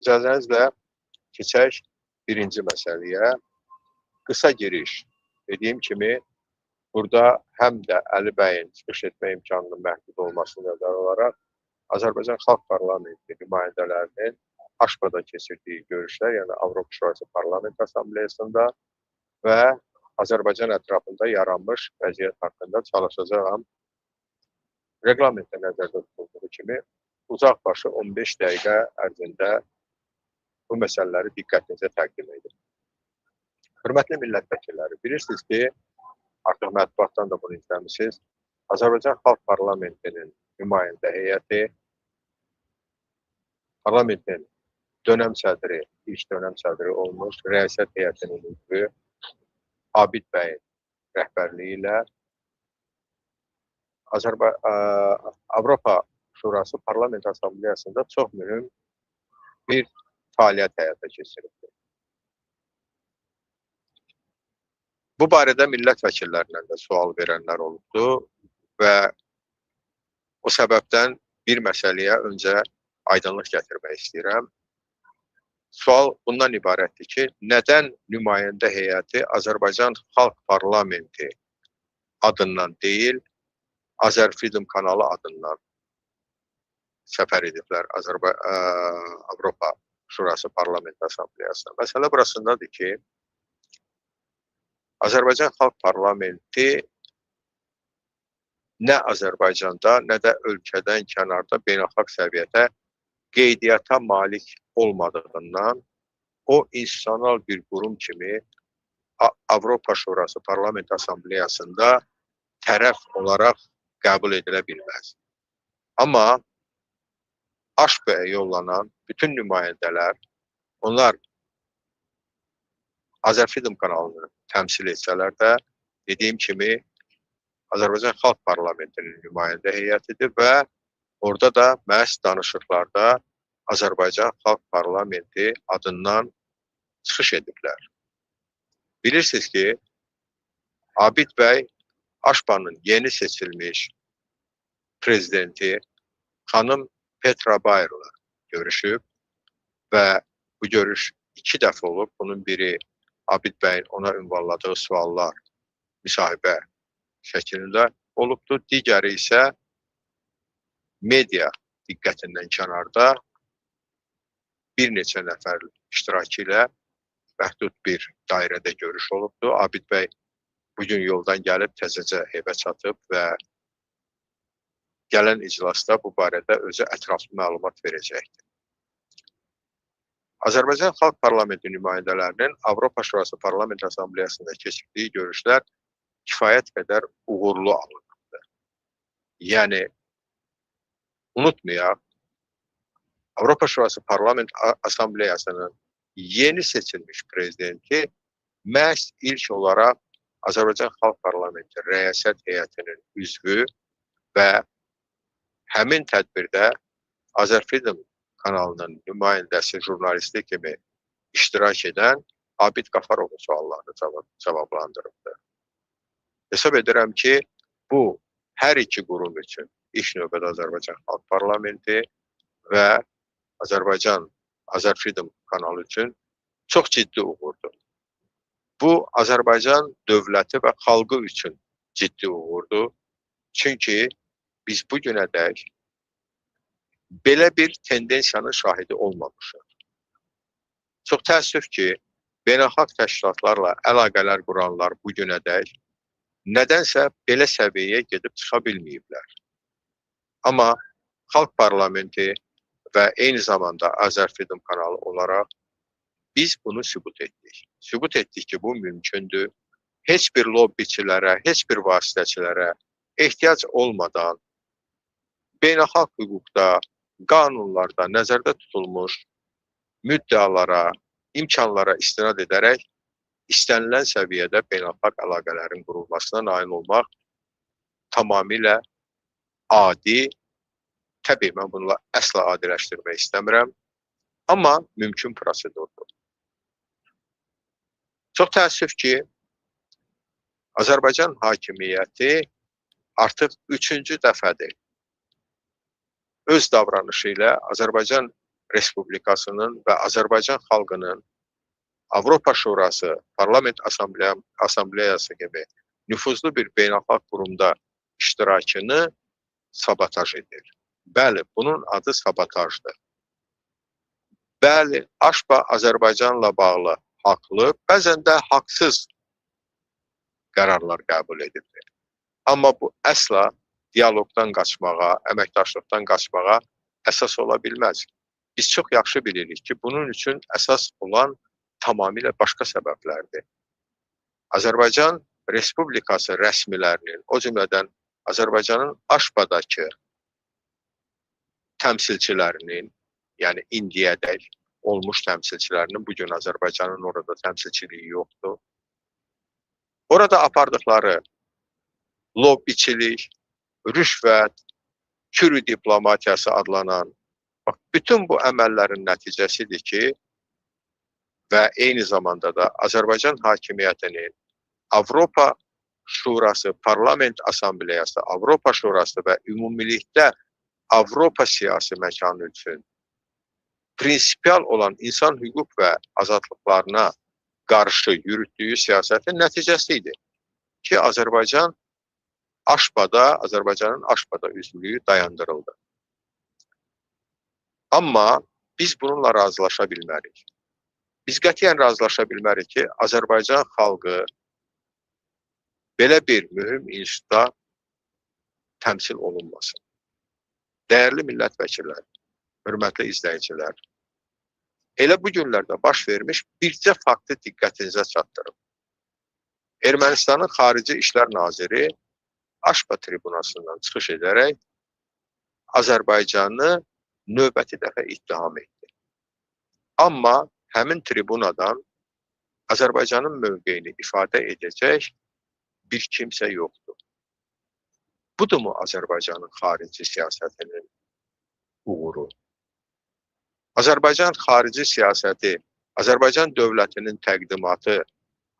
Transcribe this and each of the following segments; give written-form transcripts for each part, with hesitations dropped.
İcazənizlə keçək birinci məsələyə. Qısa giriş. Dediyim kimi, burada həm də Əli bəyin çıxış etmə imkanının məhdud olması nəzərə alaraq Azərbaycan Xalq Parlamenti nümayəndələrinin Aşqada keçirdiyi görüşlər, yəni Avropa Şurası Parlament Assambleyasında və Azərbaycan ətrafında yaranmış vəziyyət haqqında çalışacağam. Reglamentdə nəzərdə tutulduğu kimi uzaqbaşı 15 dəqiqə ərzində bu məsələləri diqqətinizə təqdim edir. Hörmətli millət vəkilləri, bilirsiniz ki, artıq mətbuatdan da bunu izləmişsiniz, Azərbaycan Xalq Parlamentinin nümayəndə heyəti, parlamentin dönəm sədri, ilk dönəm sədri olmuş rəissiyyət heyətinin üzvü Abid bəyin rəhbərliyi ilə Avropa Şurası Parlament Assambleyasında çox mühüm bir fəaliyyət həyata keçirildi. Bu barədə millət vəkillərindən də sual verənlər olubdu və o səbəbdən bir məsələyə öncə aydınlıq gətirmək istəyirəm. Sual bundan ibarətdir ki, nədən nümayəndə heyəti Azərbaycan Xalq Parlamenti adından deyil, Azərfreedom kanalı adından səfər ediblər Avropa Şurası Parlament Assambleyasına. Məsələ burasındadır ki, Azərbaycan Xalq Parlamenti nə Azərbaycanda, nə də ölkədən kənarda beynəlxalq səviyyədə qeydiyyata malik olmadığından o institusional bir qurum kimi Avropa Şurası Parlament Assambleyasında tərəf olaraq qəbul edilə bilməz. Amma Aşqaya yollanan bütün nümayəndələr, onlar Azərfreedom kanalını təmsil etsələr də, dediyim kimi, Azərbaycan Xalq Parlamentinin nümayəndə heyətidir və orada da məhz danışıqlarda Azərbaycan Xalq Parlamenti adından çıxış ediblər. Bilirsiniz ki, Abid bəy Aşqanın yeni seçilmiş prezidenti xanım Petra Bayer'la görüşüb və bu görüş 2 dəfə olub. Bunun biri Abid bəyin ona ünvanladığı suallar müsahibə şəklində olubdur. Digəri isə media diqqətindən kənarda bir neçə nəfər iştirakı ilə məhdud bir dairədə görüş olubdur. Abid bəy bugün yoldan gəlib təzəcə evə çatıb və gələn iclasda bu barədə özü ətraflı məlumat verəcəkdir. Azərbaycan Xalq Parlamenti nümayəndələrinin Avropa Şurası Parlament Assambleyasında keçirdiyi görüşlər kifayət qədər uğurlu alınıbdır. Yəni, unutmayaq, Avropa Şurası Parlament Assambleyasının yeni seçilmiş prezidenti məhz ilk olaraq Azərbaycan Xalq Parlamenti rəissiyyət heyətinin üzvü və həmin tədbirdə Azərfreedom kanalının nümayəndəsi, jurnalisti kimi iştirak edən Abid Qafarovun suallarını cavablandırıbdır. Hesab edirəm ki, bu hər iki qurum üçün ilk növbədə Azərbaycan Xalq Parlamenti və Azərfreedom kanalı üçün çox ciddi uğurdur. Bu, Azərbaycan dövləti və xalqı üçün ciddi uğurdur. Çünki biz bugünədək belə bir tendensiyanın şahidi olmamışıq. Çox təəssüf ki, beynəlxalq təşkilatlarla əlaqələr quranlar bugünədək nədənsə belə səviyyəyə gedib çıxa bilməyiblər. Amma Xalq Parlamenti və eyni zamanda Azərfreedom kanalı olaraq biz bunu sübut etdik. Sübut etdik ki, bu mümkündür. Heç bir lobbiçilərə, heç bir vasitəçilərə ehtiyac olmadan beynəlxalq hüquqda, qanunlarda nəzərdə tutulmuş müddəalara, imkanlara istinad edərək istənilən səviyyədə beynəlxalq əlaqələrin qurulmasına nail olmaq tamamilə adi, təbii mən bununla əsla adiləşdirmək istəmirəm, amma mümkün prosedurdur. Çox təəssüf ki, Azərbaycan hakimiyyəti artıq 3-cü dəfədir öz davranışı ilə Azərbaycan Respublikasının və Azərbaycan xalqının Avropa Şurası, Parlament Asambleyası gibi nüfuzlu bir beynəlxalq qurumda iştirakını sabotaj edir. Bəli, bunun adı sabotajdır. Bəli, AŞPA Azərbaycanla bağlı haqlı, bəzən də haqsız qərarlar qəbul edir. Amma bu əsla diyalogdan qaçmağa, əməkdaşlıqdan qaçmağa əsas ola bilməz. Biz çox yaxşı bilirik ki, bunun üçün əsas olan tamamilə başqa səbəblərdir. Azərbaycan Respublikası rəsmilərinin, o cümlədən Azərbaycanın AŞPA-dakı təmsilçilərinin, yəni indiyədək olmuş təmsilçilərinin, bugün Azərbaycanın orada təmsilçiliyi yoxdur. Orada apardıqları lobbiçilik, rüşvət, kürü diplomatiyası adlanan, bütün bu əməllərin nəticəsidir ki, və eyni zamanda da Azərbaycan hakimiyyətinin Avropa Şurası, Parlament Asambleyası, Avropa Şurası və ümumilikdə Avropa siyasi məkanı üçün prinsipial olan insan hüquq və azadlıqlarına qarşı yürütdüyü siyasətin nəticəsidir ki, Azərbaycanın AŞPA-da üzvlüyü dayandırıldı. Amma biz bununla razılaşa bilmərik. Biz qətiyyən razılaşa bilmərik ki, Azərbaycan xalqı belə bir mühüm institutda təmsil olunmasın. Dəyərli millət vəkilləri, hörmətli izləyicilər, elə bu günlərdə baş vermiş bircə faktı diqqətinizə çatdırım. Ermənistanın Xarici İşlər Naziri AŞPA tribunasından çıxış edərək Azərbaycanı növbəti dəfə ittiham etdi. Amma həmin tribunadan Azərbaycanın mövqeyini ifadə edəcək bir kimsə yoxdur. Budurmu Azərbaycanın xarici siyasətinin uğuru? Azərbaycan xarici siyasəti, Azərbaycan dövlətinin təqdimatı,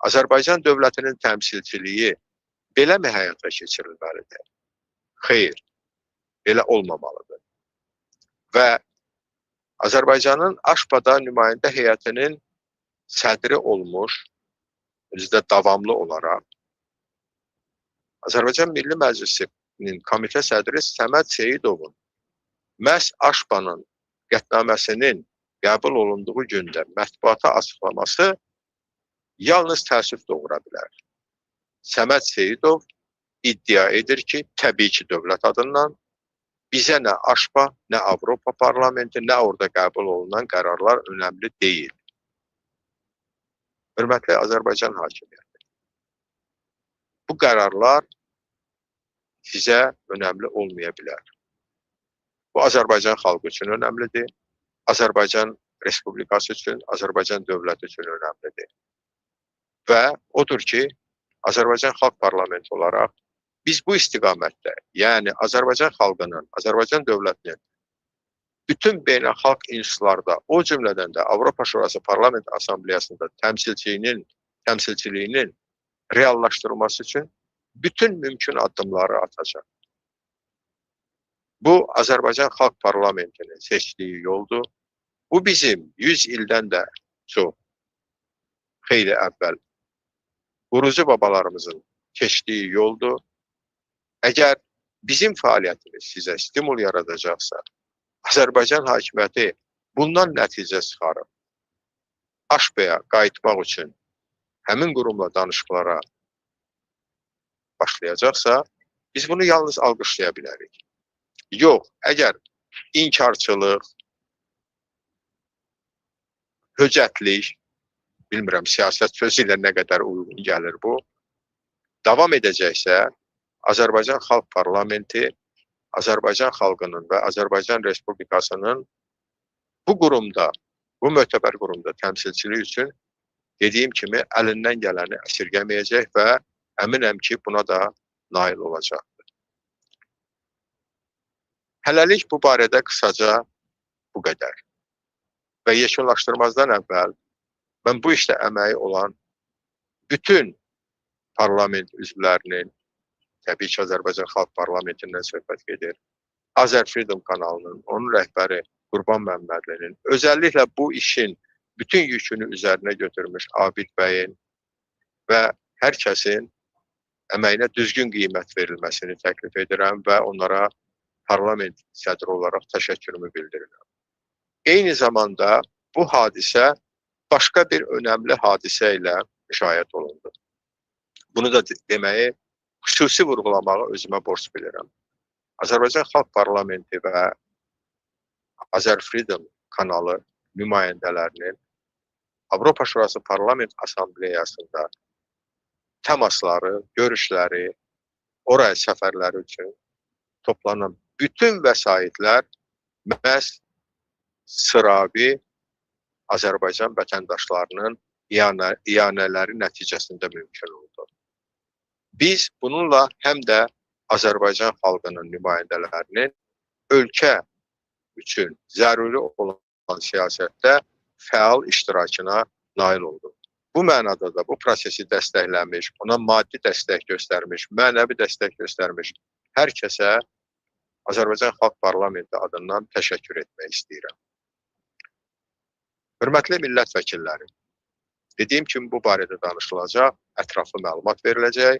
Azərbaycan dövlətinin təmsilçiliyi beləmi həyata keçirilməlidir? Xeyr, belə olmamalıdır. Və Azərbaycanın AŞPA-da nümayəndə heyətinin sədri olmuş, özü də davamlı olaraq, Azərbaycan Milli Məclisinin komitə sədri Səməd Seyidovun məhz AŞPA-nın qətnaməsinin qəbul olunduğu gündə mətbuata açıqlaması yalnız təəssüf doğura bilər. Səməd Seyidov iddia edir ki, təbii ki, dövlət adından bizə nə AŞPA, nə Avropa Parlamenti, nə orada qəbul olunan qərarlar önəmli deyil. Hörmətli Azərbaycan hakimiyyəti, bu qərarlar sizə önəmli olmaya bilər. Bu Azərbaycan xalqı üçün önəmlidir, Azərbaycan Respublikası üçün, Azərbaycan dövləti üçün önəmlidir. Və odur ki, Azərbaycan Xalq Parlamenti olaraq biz bu istiqamətdə, yəni Azərbaycan xalqının, Azərbaycan dövlətinin bütün beynəlxalq institutlarda, o cümlədən də Avropa Şurası Parlament Asambleyasında təmsilçiliyinin reallaşdırılması üçün bütün mümkün addımları atacaq. Bu, Azərbaycan Xalq Parlamentinin seçdiyi yoldur. Bu, bizim 100 ildən də çox xeyli əvvəl qurucu babalarımızın keçdiyi yoldur. Əgər bizim fəaliyyətimiz sizə stimul yaradacaqsa, Azərbaycan hakimiyyəti bundan nəticə çıxarıb AŞPA-ya qayıtmaq üçün həmin qurumla danışıqlara başlayacaqsa, biz bunu yalnız alqışlaya bilərik. Yox, əgər inkarçılıq, höcətlik, bilmirəm, siyasət sözü ilə nə qədər uyğun gəlir bu, davam edəcəksə, Azərbaycan Xalq Parlamenti, Azərbaycan xalqının və Azərbaycan Respublikasının bu qurumda, bu mötəbər qurumda təmsilçiliyi üçün dediyim kimi əlindən gələni əsirgəməyəcək və əminəm ki, buna da nail olacaqdır. Hələlik bu barədə qısaca bu qədər. Və yekunlaşdırmazdan əvvəl mən bu işdə əməyi olan bütün parlament üzvlərinin, təbii ki, Azərbaycan Xalq Parlamentindən söhbət gedir, Azər Freedom kanalının, onun rəhbəri Qurban Məmmədlinin, özəlliklə bu işin bütün yükünü üzərinə götürmüş Abid bəyin və hər kəsin əməyinə düzgün qiymət verilməsini təklif edirəm və onlara parlament sədri olaraq təşəkkürümü bildirirəm. Eyni zamanda bu hadisə başqa bir önəmli hadisə ilə müşahidə olundu. Bunu da deməyi, xüsusi vurğulamağı özümə borc bilirəm. Azərbaycan Xalq Parlamenti və Azərfreedom kanalı nümayəndələrinin Avropa Şurası Parlament Assambleyasında təmasları, görüşləri, oraya səfərləri üçün toplanan bütün vəsaitlər məhz sıravi Azərbaycan vətəndaşlarının iyanələri nəticəsində mümkün oldu. Biz bununla həm də Azərbaycan xalqının nümayəndələrinin ölkə üçün zəruri olan siyasətdə fəal iştirakına nail oldu. Bu mənada da bu prosesi dəstəkləmiş, ona maddi dəstək göstərmiş, mənəvi dəstək göstərmiş hər kəsə Azərbaycan Xalq Parlamenti adından təşəkkür etmək istəyirəm. Hörmətli millət vəkilləri, dediyim kimi bu barədə danışılacaq, ətraflı məlumat veriləcək.